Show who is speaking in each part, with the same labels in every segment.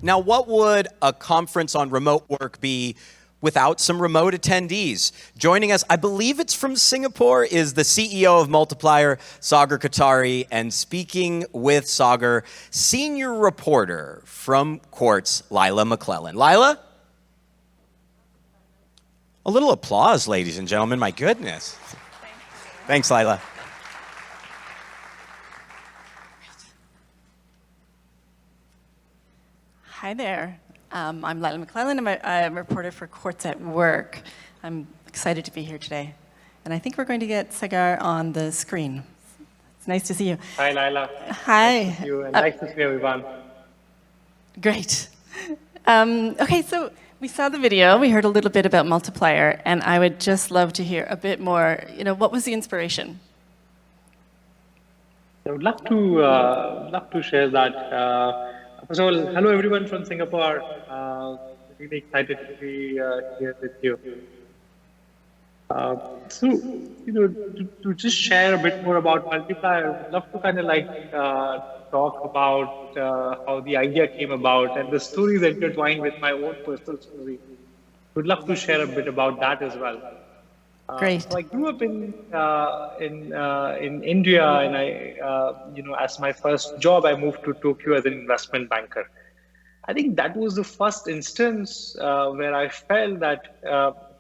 Speaker 1: Now, what would a conference on remote work be without some remote attendees? Joining us, I believe it's from Singapore, is the CEO of Multiplier, Sagar Khatri, and speaking with Sagar, senior reporter from Quartz, Lila MacLellan. Lila? A little applause, ladies and gentlemen, my goodness. Thanks, Lila.
Speaker 2: Hi there. I'm Lila MacLellan. I'm a reporter for Quartz at Work. I'm excited to be here today. And I think we're going to get Sagar on the screen. It's nice to see you.
Speaker 3: Hi, Lila.
Speaker 2: Hi.
Speaker 3: Nice to see you, and nice to see everyone.
Speaker 2: Great. Okay, so we saw the video. We heard a little bit about Multiplier, and I would just love to hear a bit more. What was the inspiration?
Speaker 3: I would love to share that. First of all, hello everyone from Singapore. Really excited to be here with you. To just share a bit more about Multiplier, I'd love to kind of talk about how the idea came about and the stories intertwined with my own personal story. Would love to share a bit about that as well.
Speaker 2: Great.
Speaker 3: So I grew up in India, and as my first job, I moved to Tokyo as an investment banker. I think that was the first instance where I felt that,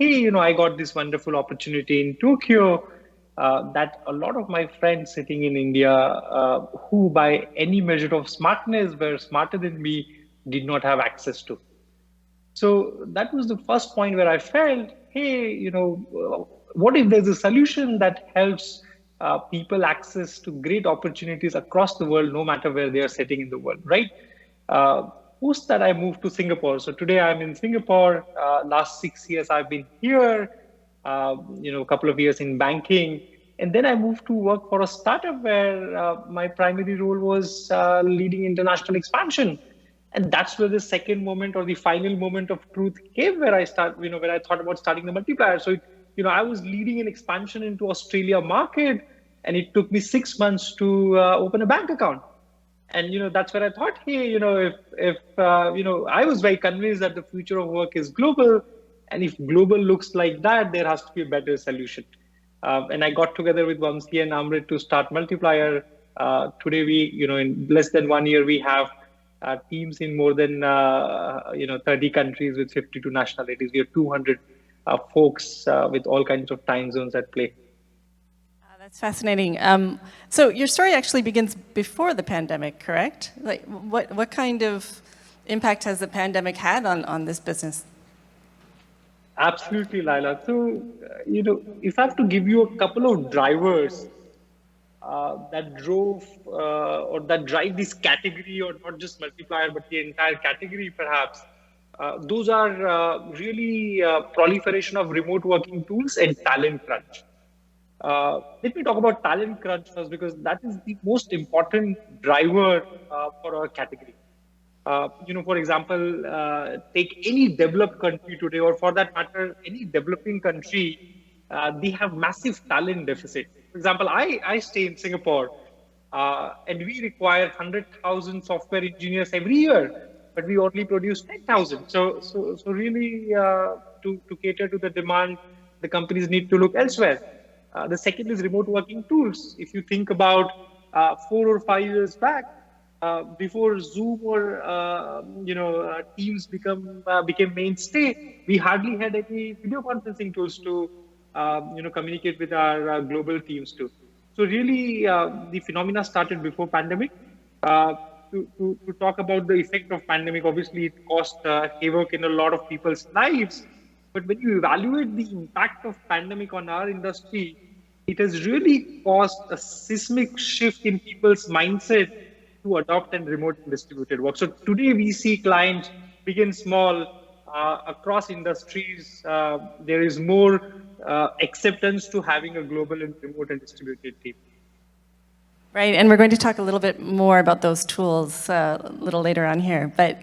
Speaker 3: hey, I got this wonderful opportunity in Tokyo that a lot of my friends sitting in India, who by any measure of smartness were smarter than me, did not have access to. So that was the first point where I felt, hey, what if there's a solution that helps people access to great opportunities across the world, no matter where they are sitting in the world, right? Post that, I moved to Singapore. So today I'm in Singapore. Last 6 years I've been here, a couple of years in banking. And then I moved to work for a startup where my primary role was leading international expansion. And that's where the second moment or the final moment of truth came, where I where I thought about starting the Multiplier. So, I was leading an expansion into Australia market, and it took me 6 months to open a bank account. And, that's where I thought, hey, if I was very convinced that the future of work is global, and if global looks like that, there has to be a better solution. And I got together with Vamsi and Amrit to start Multiplier. Today, in less than 1 year, we have teams in more than 30 countries with 52 nationalities. We have 200 folks with all kinds of time zones at play.
Speaker 2: That's fascinating. So your story actually begins before the pandemic, correct? Like, what kind of impact has the pandemic had on this business?
Speaker 3: Absolutely, Lila. So, if I have to give you a couple of drivers that drove or that drive this category, or not just Multiplier, but the entire category perhaps, those are really proliferation of remote working tools and talent crunch. Let me talk about talent crunch first, because that is the most important driver for our category. For example, take any developed country today, or for that matter, any developing country, they have massive talent deficit. For example, I stay in Singapore, and we require 100,000 software engineers every year, but we only produce 10,000. So really, to cater to the demand, the companies need to look elsewhere. The second is remote working tools. If you think about 4 or 5 years back, before Zoom or Teams became mainstay, we hardly had any video conferencing tools to communicate with our global teams too. So really, the phenomena started before pandemic. To talk about the effect of pandemic, obviously it caused havoc in a lot of people's lives. But when you evaluate the impact of pandemic on our industry, it has really caused a seismic shift in people's mindset to adopt and remote and distributed work. So today we see clients, big and small, across industries. There is more acceptance to having a global and remote and distributed team.
Speaker 2: Right, and we're going to talk a little bit more about those tools a little later on here. But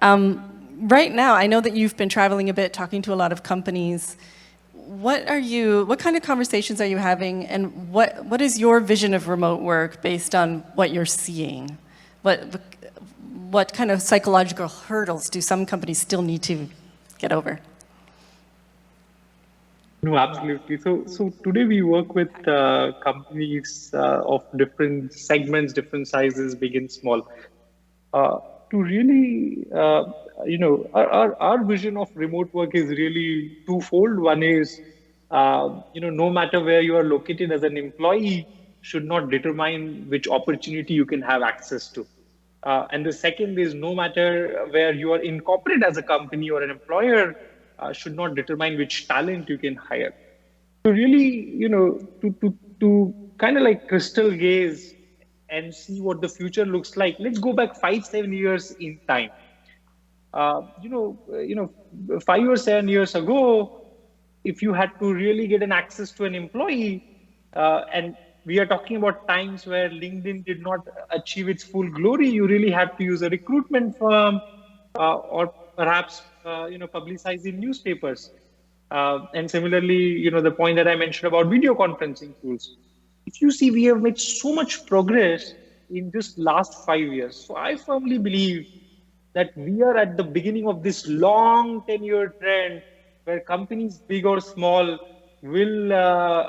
Speaker 2: right now, I know that you've been traveling a bit, talking to a lot of companies. What kind of conversations are you having, and what is your vision of remote work based on what you're seeing? what kind of psychological hurdles do some companies still need to get over?
Speaker 3: No, absolutely. So today we work with companies of different segments, different sizes, big and small. To really, our vision of remote work is really twofold. One is, no matter where you are located as an employee, should not determine which opportunity you can have access to. And the second is, no matter where you are incorporated as a company or an employer, should not determine which talent you can hire. So really, to kind of like crystal gaze and see what the future looks like. Let's go back 5-7 years in time. 5 or 7 years ago, if you had to really get an access to an employee, and we are talking about times where LinkedIn did not achieve its full glory, you really had to use a recruitment firm, or perhaps publicize in newspapers. And similarly, the point that I mentioned about video conferencing tools. If you see, we have made so much progress in just last 5 years. So I firmly believe that we are at the beginning of this long 10-year trend where companies, big or small, will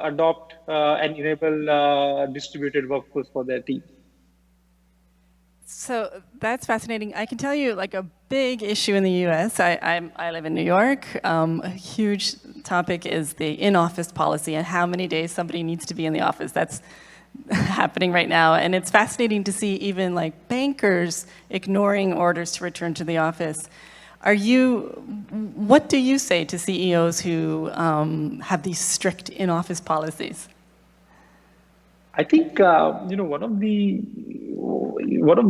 Speaker 3: adopt and enable distributed workforce for their team.
Speaker 2: So that's fascinating. I can tell you, like, a big issue in the U.S. I live in New York. A huge topic is the in-office policy and how many days somebody needs to be in the office. That's happening right now, and it's fascinating to see even like bankers ignoring orders to return to the office. What do you say to CEOs who have these strict in-office policies?
Speaker 3: I think one of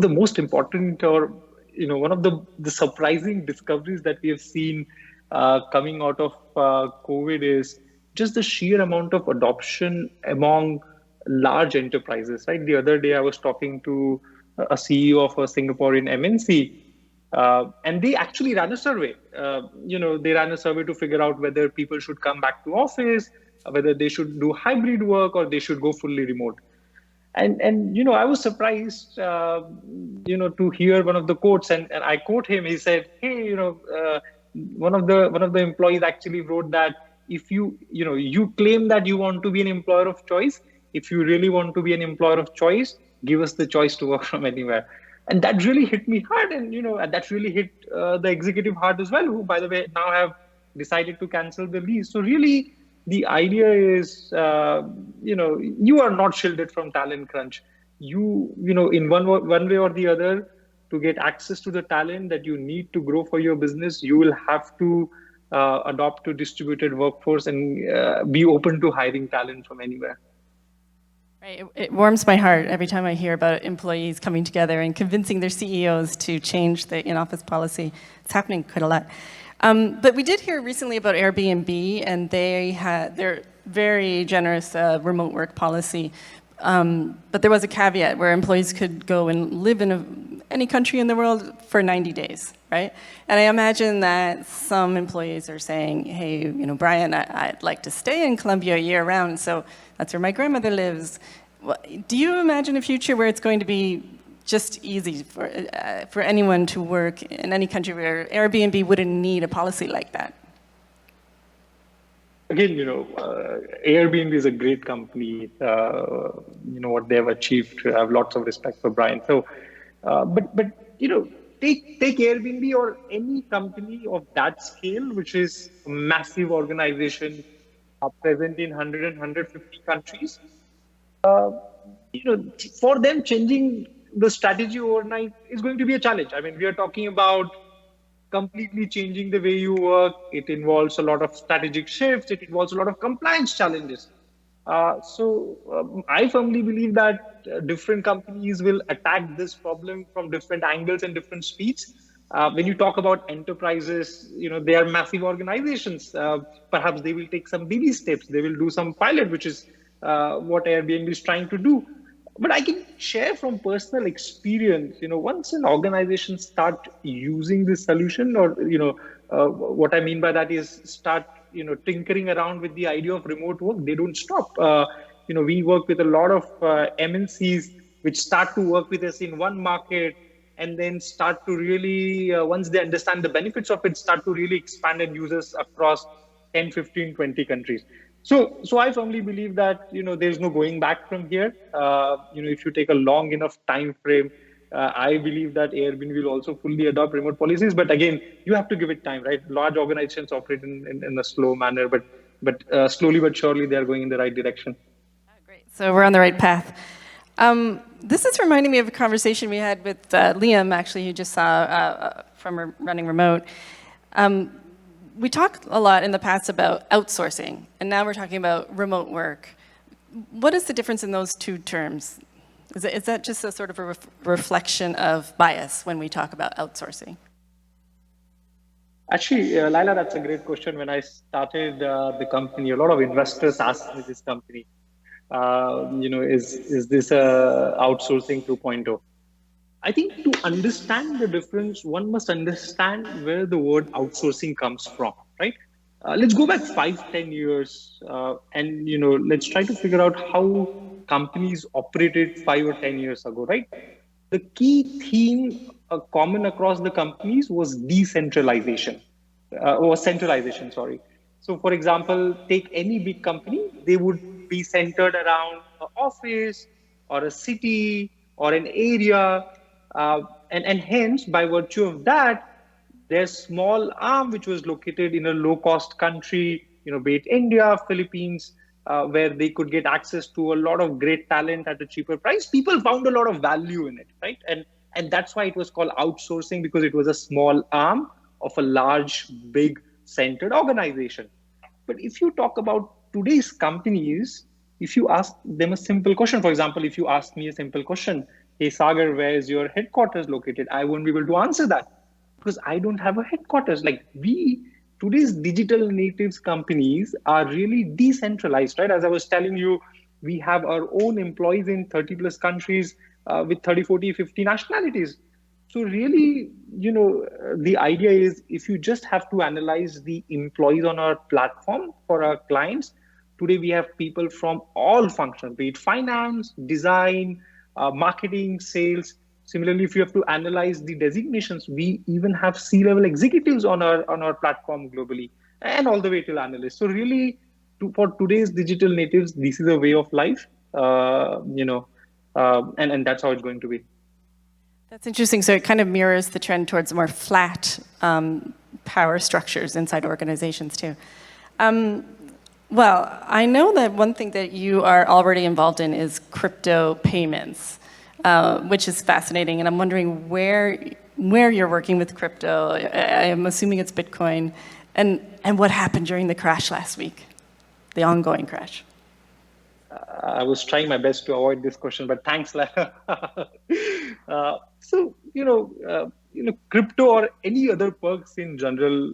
Speaker 3: the most important, or one of the surprising discoveries that we have seen coming out of COVID is just the sheer amount of adoption among large enterprises. Right, the other day I was talking to a CEO of a Singaporean MNC, and they actually ran a survey. They ran a survey to figure out whether people should come back to office, whether they should do hybrid work, or they should go fully remote. And I was surprised, to hear one of the quotes, and I quote him. He said, "Hey, one of the employees actually wrote that if you claim that you want to be an employer of choice. If you really want to be an employer of choice, give us the choice to work from anywhere." And that really hit me hard, and that really hit the executive hard as well, who, by the way, now have decided to cancel the lease. So really, the idea is, you are not shielded from talent crunch. In one way or the other, to get access to the talent that you need to grow for your business, you will have to adopt to distributed workforce and be open to hiring talent from anywhere.
Speaker 2: Right. It warms my heart every time I hear about employees coming together and convincing their CEOs to change the in-office policy. It's happening quite a lot. But we did hear recently about Airbnb, and they had their very generous remote work policy. But there was a caveat where employees could go and live in any country in the world for 90 days, right? And I imagine that some employees are saying, hey, Brian, I'd like to stay in Colombia year-round, so that's where my grandmother lives. Do you imagine a future where it's going to be just easy for anyone to work in any country where Airbnb wouldn't need a policy like that?
Speaker 3: Again, Airbnb is a great company. What they have achieved. I have lots of respect for Brian. So, but take Airbnb or any company of that scale, which is a massive organization, present in 100 and 150 countries. For them, changing the strategy overnight is going to be a challenge. I mean, we are talking about completely changing the way you work. It involves a lot of strategic shifts. It involves a lot of compliance challenges. So I firmly believe that different companies will attack this problem from different angles and different speeds. When you talk about enterprises, they are massive organizations. Perhaps they will take some baby steps. They will do some pilot, which is what Airbnb is trying to do. But I can share from personal experience, once an organization start using this solution, or, what I mean by that is start, tinkering around with the idea of remote work, they don't stop. We work with a lot of MNCs which start to work with us in one market, and then start to really, once they understand the benefits of it, start to really expand and use us across 10, 15, 20 countries. So I firmly believe that, there's no going back from here. If you take a long enough time frame, I believe that Airbnb will also fully adopt remote policies. But again, you have to give it time, right? Large organizations operate in a slow manner, but slowly but surely they are going in the right direction.
Speaker 2: Great. So we're on the right path. This is reminding me of a conversation we had with Liam, actually, who just saw from running remote. We talked a lot in the past about outsourcing, and now we're talking about remote work. What is the difference in those two terms? Is that just a sort of a reflection of bias when we talk about outsourcing?
Speaker 3: Actually, Lila, that's a great question. When I started the company, a lot of investors asked me this company, is this outsourcing 2.0? I think to understand the difference, one must understand where the word outsourcing comes from, right? Let's go back 5, 10 years, and let's try to figure out how companies operated 5 or 10 years ago, right? The key theme common across the companies was decentralization, or centralization, sorry. So, for example, take any big company, they would be centered around an office or a city or an area. And hence, by virtue of that, their small arm, which was located in a low-cost country, be it India, Philippines, where they could get access to a lot of great talent at a cheaper price, people found a lot of value in it, right? And that's why it was called outsourcing, because it was a small arm of a large, big, centered organization. But if you talk about today's companies, if you ask them a simple question, for example, if you ask me a simple question, hey, Sagar, where is your headquarters located? I won't be able to answer that because I don't have a headquarters. Like today's digital natives companies are really decentralized, right? As I was telling you, we have our own employees in 30 plus countries with 30, 40, 50 nationalities. So really, the idea is if you just have to analyze the employees on our platform for our clients, today we have people from all functions, be it finance, design, marketing, sales. Similarly, if you have to analyze the designations, we even have C-level executives on our platform globally, and all the way to analysts. So really, for today's digital natives, this is a way of life, and that's how it's going to be.
Speaker 2: That's interesting. So it kind of mirrors the trend towards more flat power structures inside organizations too. Well, I know that one thing that you are already involved in is crypto payments, which is fascinating. And I'm wondering where you're working with crypto. I'm assuming it's Bitcoin. And what happened during the crash last week, the ongoing crash?
Speaker 3: I was trying my best to avoid this question, but thanks, Lara. So, crypto or any other perks in general,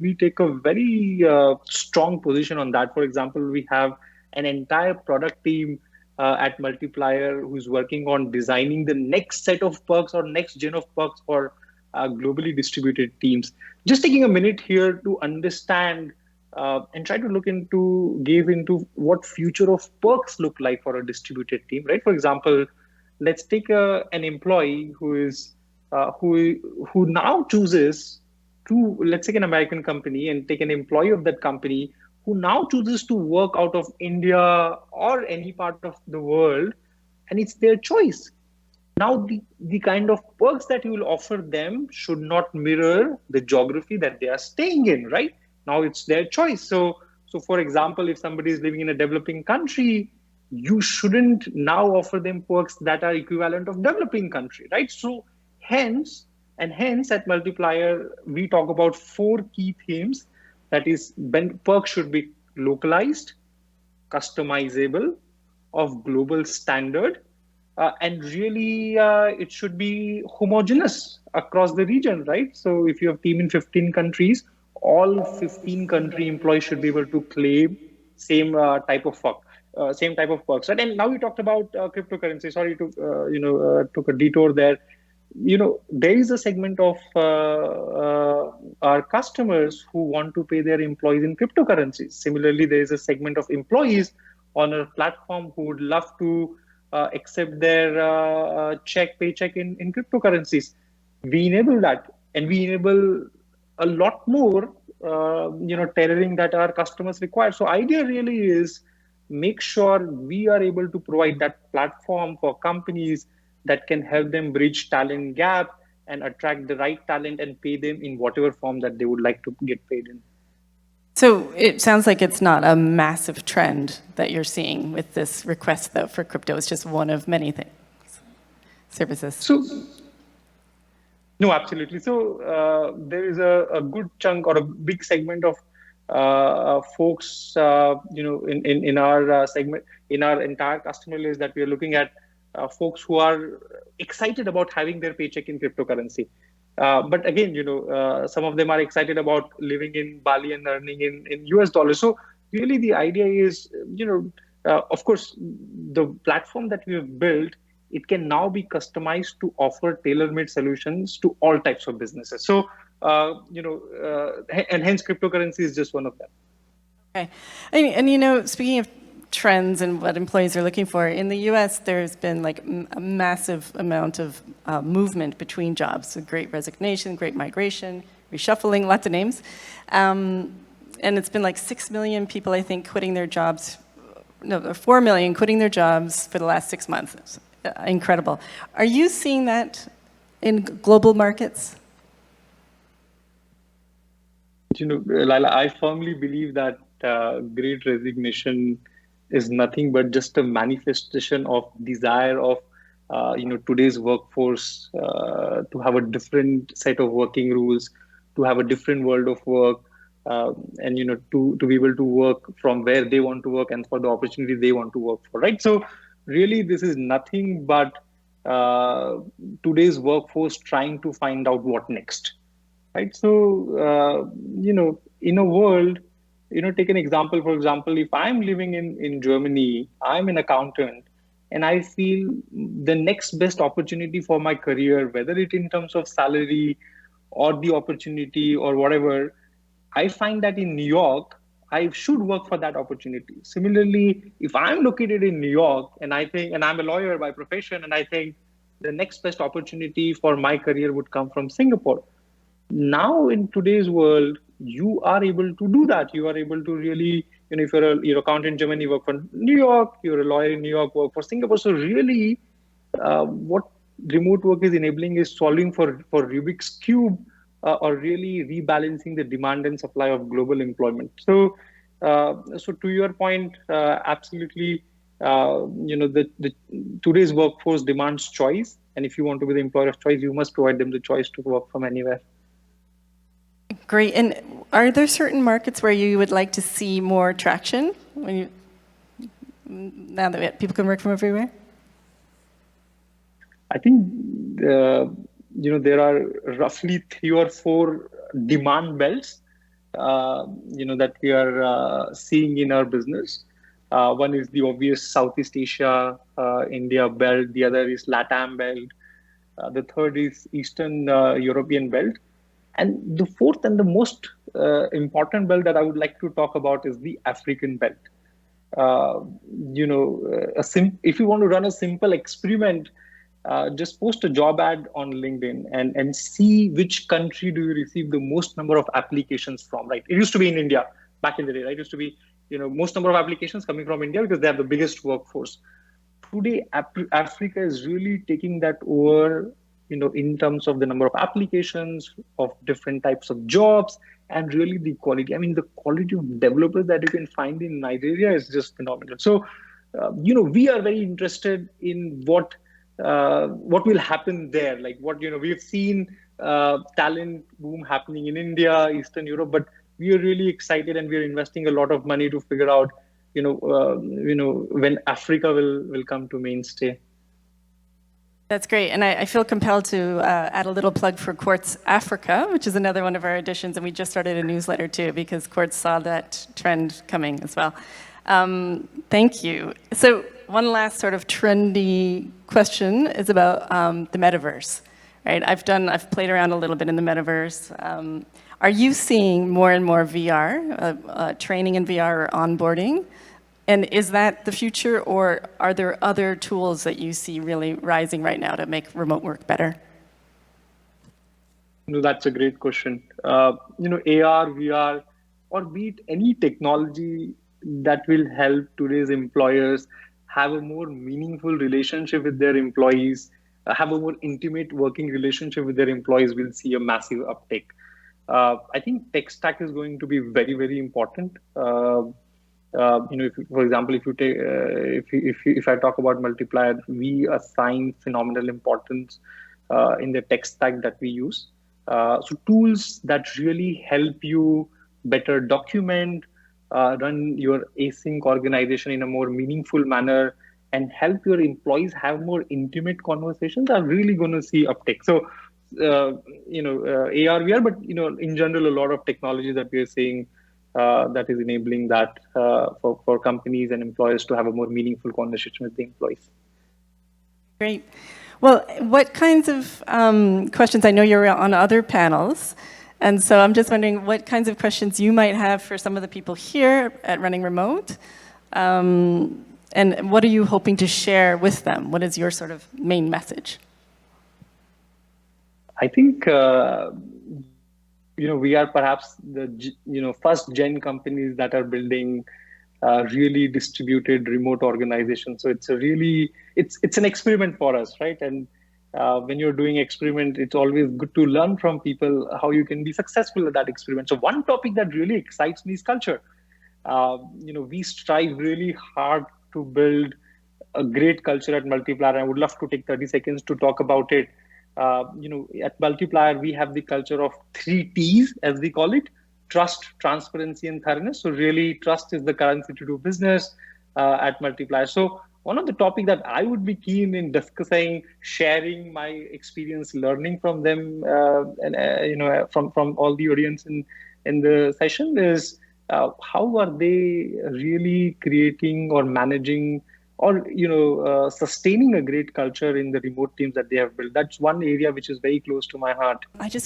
Speaker 3: we take a very strong position on that. For example, we have an entire product team at Multiplier who's working on designing the next set of perks or next gen of perks for globally distributed teams. Just taking a minute here to understand and try to give into what future of perks look like for a distributed team, right? For example, let's take an employee who now chooses to, let's take an American company and take an employee of that company who now chooses to work out of India or any part of the world, and it's their choice. Now, the kind of perks that you will offer them should not mirror the geography that they are staying in, right? Now it's their choice. So for example, if somebody is living in a developing country, you shouldn't now offer them perks that are equivalent of developing country, right? So hence at Multiplier, we talk about 4 key themes. That is, perks should be localized, customizable, of global standard, and really it should be homogeneous across the region, right? So if you have a team in 15 countries, all 15 country employees should be able to claim same type of perks. Right? And now we talked about cryptocurrency. Sorry to took a detour there. There is a segment of our customers who want to pay their employees in cryptocurrencies. Similarly, there is a segment of employees on our platform who would love to accept their paycheck in cryptocurrencies. We enable that, and we enable a lot more, tailoring that our customers require. So idea really is make sure we are able to provide that platform for companies that can help them bridge talent gap and attract the right talent and pay them in whatever form that they would like to get paid in.
Speaker 2: So it sounds like it's not a massive trend that you're seeing with this request, though, for crypto. It's just one of many things, services.
Speaker 3: So, no, absolutely. So there is a good chunk or a big segment of folks, in our segment, in our entire customer list that we are looking at, folks who are excited about having their paycheck in cryptocurrency. But again, some of them are excited about living in Bali and earning in US dollars. So really the idea is, of course, the platform that we have built, it can now be customized to offer tailor-made solutions to all types of businesses. So, and hence cryptocurrency is just one of them.
Speaker 2: Okay. And speaking of trends and what employees are looking for, in the US, there's been like a massive amount of movement between jobs. So great resignation, great migration, reshuffling, lots of names. And it's been like 6 million people, I think, quitting their jobs. No, 4 million quitting their jobs for the last 6 months. Incredible. Are you seeing that in global markets?
Speaker 3: Lila, I firmly believe that great resignation is nothing but just a manifestation of desire of today's workforce to have a different set of working rules, to have a different world of work, and to be able to work from where they want to work and for the opportunity they want to work for, right? So really this is nothing but today's workforce trying to find out what next, right? So in a world, take an example. For example, if I'm living in Germany, I'm an accountant, and I feel the next best opportunity for my career, whether it in terms of salary or the opportunity or whatever, I find that in New York, I should work for that opportunity. Similarly, if I'm located in New York and I'm a lawyer by profession, and I think the next best opportunity for my career would come from Singapore. Now in today's world, you are able to do that. You are able to really, if you're an accountant in Germany, work for New York, you're a lawyer in New York, work for Singapore. So really, what remote work is enabling is solving for Rubik's Cube, or really rebalancing the demand and supply of global employment. So, so to your point, absolutely, today's workforce demands choice. And if you want to be the employer of choice, you must provide them the choice to work from anywhere.
Speaker 2: Great. And are there certain markets where you would like to see more traction now that people can work from everywhere?
Speaker 3: I think there are roughly 3 or 4 demand belts that we are seeing in our business. One is the obvious Southeast Asia, India belt. The other is LATAM belt. The third is Eastern European belt. And the fourth and the most important belt that I would like to talk about is the African belt. If you want to run a simple experiment, just post a job ad on LinkedIn and see which country do you receive the most number of applications from, right? It used to be in India back in the day, right? It used to be, most number of applications coming from India because they have the biggest workforce. Today, Africa is really taking that over, in terms of the number of applications of different types of jobs and really the quality. I mean, the quality of developers that you can find in Nigeria is just phenomenal. So, we are very interested in what will happen there. Like we've seen talent boom happening in India, Eastern Europe, but we are really excited and we are investing a lot of money to figure out, when Africa will come to mainstay.
Speaker 2: That's great. And I feel compelled to add a little plug for Quartz Africa, which is another one of our editions. And we just started a newsletter too, because Quartz saw that trend coming as well. Thank you. So one last sort of trendy question is about the Metaverse, right? I've played around a little bit in the Metaverse. Are you seeing more and more VR, training in VR or onboarding? And is that the future, or are there other tools that you see really rising right now to make remote work better?
Speaker 3: No, that's a great question. AR, VR, or be it any technology that will help today's employers have a more meaningful relationship with their employees, have a more intimate working relationship with their employees, will see a massive uptake. I think tech stack is going to be very, very important. For example, if you take, if I talk about Multiplier, we assign phenomenal importance in the tech stack that we use. So tools that really help you better document, run your async organization in a more meaningful manner, and help your employees have more intimate conversations are really going to see uptake. So, AR, VR, but in general, a lot of technology that we are seeing that is enabling that for companies and employers to have a more meaningful conversation with the employees.
Speaker 2: Great. Well, what kinds of questions, I know you're on other panels, and so I'm just wondering what kinds of questions you might have for some of the people here at Running Remote, and what are you hoping to share with them? What is your sort of main message?
Speaker 3: I think, we are perhaps the, first gen companies that are building really distributed remote organizations. So it's it's an experiment for us, right? And when you're doing experiment, it's always good to learn from people how you can be successful at that experiment. So one topic that really excites me is culture. We strive really hard to build a great culture at Multiplier. I would love to take 30 seconds to talk about it. At Multiplier, we have the culture of 3 T's, as we call it: trust, transparency, and thoroughness. So really, trust is the currency to do business at Multiplier. So one of the topics that I would be keen in discussing, sharing my experience, learning from them, from all the audience in the session is how are they really creating or managing or sustaining a great culture in the remote teams that they have built. That's one area which is very close to my heart.
Speaker 2: I just